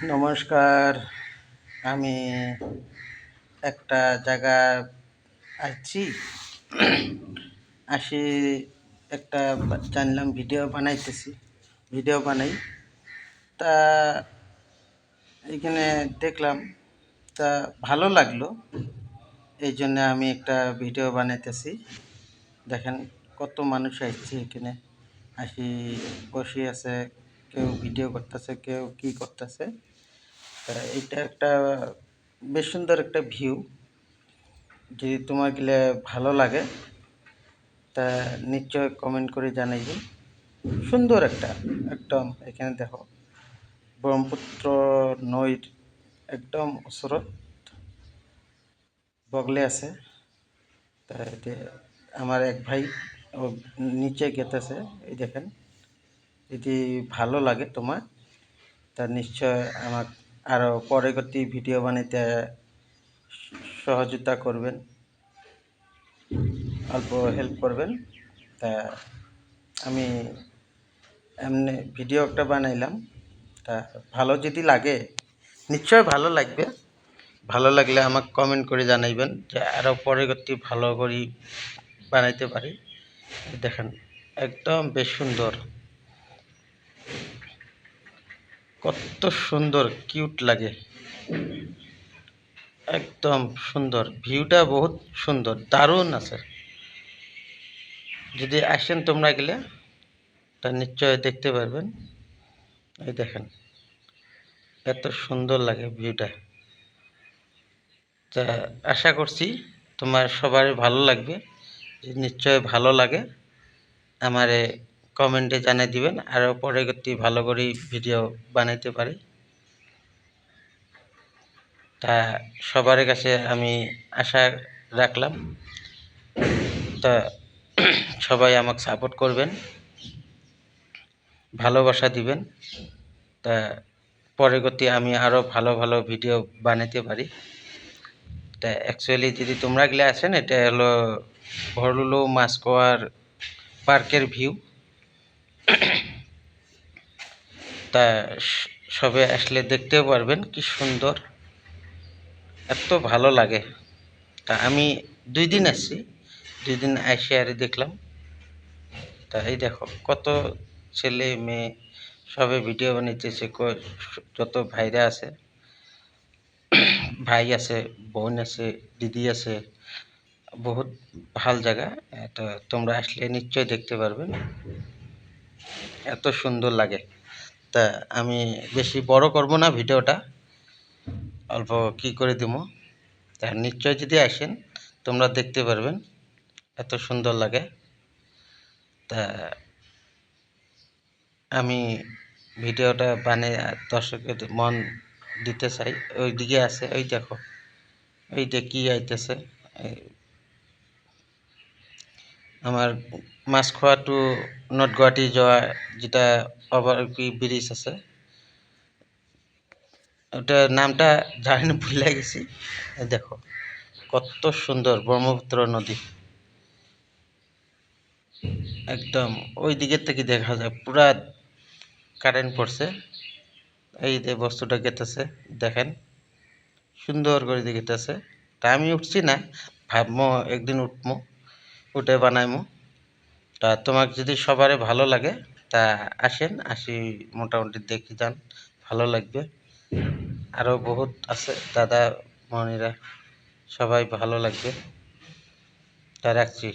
নমস্কার। আমি একটা জায়গায় আছি। আসি একটা জানলাম ভিডিও বানাইতেছি। ভিডিও বানাই। তা এখানে দেখলাম, তা ভালো লাগলো। এই জন্য আমি একটা ভিডিও বানাইতেছি। দেখেন কত মানুষ আসছে এখানে। আসি বসে আছে, কেউ ভিডিও করতেছে, কেউ কি করতেছে। তা এটা একটা বেশ সুন্দর একটা ভিউ। যদি তোমার গেলে ভালো লাগে তা নিশ্চয় কমেন্ট করে জানাইবেন। সুন্দর একটা, একদম এখানে দেখো ব্রহ্মপুত্র নদীর একদম ওচৰত বগলে আছে। তা এতে আমার এক ভাই ও নিচে গেতেছে, এই দেখেন। যদি ভালো লাগে তোমার তা নিশ্চয় আমার আরও পরবর্তী ভিডিও বানাইতে সহযোগিতা করবেন, অল্প হেল্প করবেন। তা আমি এমনি ভিডিও একটা বানাইলাম। তা ভালো যদি লাগে নিশ্চয় ভালো লাগবে। ভালো লাগলে আমাকে কমেন্ট করে জানাইবেন যে আরও পরবর্তী ভালো করে বানাইতে পারি। দেখেন একদম বেশ সুন্দর, কত সুন্দর কিউট লাগে। একদম সুন্দর ভিউটা, বহুত সুন্দর, দারুণ আছে। যদি আসেন তোমরা গেলে তা নিশ্চয় দেখতে পারবেন। এই দেখেন এত সুন্দর লাগে ভিউটা। তা আশা করছি তোমার সবারই ভালো লাগবে। নিশ্চয় ভালো লাগে আমারে কমেন্টে জানিয়ে দিবেন, আরও পরবর্তী ভালো করে ভিডিও বানাইতে পারি। তা সবার কাছে আমি আশা রাখলাম। তা সবাই আমাকে সাপোর্ট করবেন, ভালোবাসা দিবেন। তা পরবর্তী আমি আরও ভালো ভালো ভিডিও বানাইতে পারি। তা অ্যাকচুয়ালি যদি তোমরা গেলে আসেন, এটা হলো ভরলুলো মাসকোয়ার পার্কের ভিউ। তা সবে আসলে দেখতেও পারবেন কি সুন্দর, এত ভালো লাগে। তা আমি 2 দিন আসছি, 2 দিন এসে আর দেখলাম। তা এই দেখো কত ছেলে মেয়ে সবে ভিডিও বানাইতেছে। যত ভাইরা আছে, ভাই আছে, বোন আছে, দিদি আছে। বহুত ভাল জায়গা। তো তোমরা আসলে নিশ্চয় দেখতে পারবেন, এত সুন্দর লাগে। তা আমি বেশি বড় করব না ভিডিওটা, অল্প কি করে দিব। তা নিশ্চয় যদি আসেন তোমরা দেখতে পারবেন, এত সুন্দর লাগে। তা আমি ভিডিওটা বানিয়ে দর্শকের মন দিতে চাই। ওই দিকে আছে, ওই দেখো ওইটা কি আইতেছে। আমার মাছখোৱা টু নর্থ গুয়াহাটি যাওয়া যেটা ওভার ব্রিজ আছে, ওটা নামটা জানি না, ভুলে গেছি। দেখো কত সুন্দর ব্রহ্মপুত্র নদী, একদম ওই দিকের থেকে দেখা যায়। পুরা কারেন্ট পড়ছে, এই যে বস্তুটা গেতেছে দেখেন, সুন্দর করে গেতেছে। তা আমি উঠছি না, ভাবমো একদিন উঠমো, উঠে বানাইমো। তা তোমাকে যদি সবারে ভালো লাগে তা আসেন, আসি মোটামুটি দেখি যান, ভালো লাগবে। আরও বহুত আছে দাদা মনিরা, সবাই ভালো লাগবে। তা রাখছি।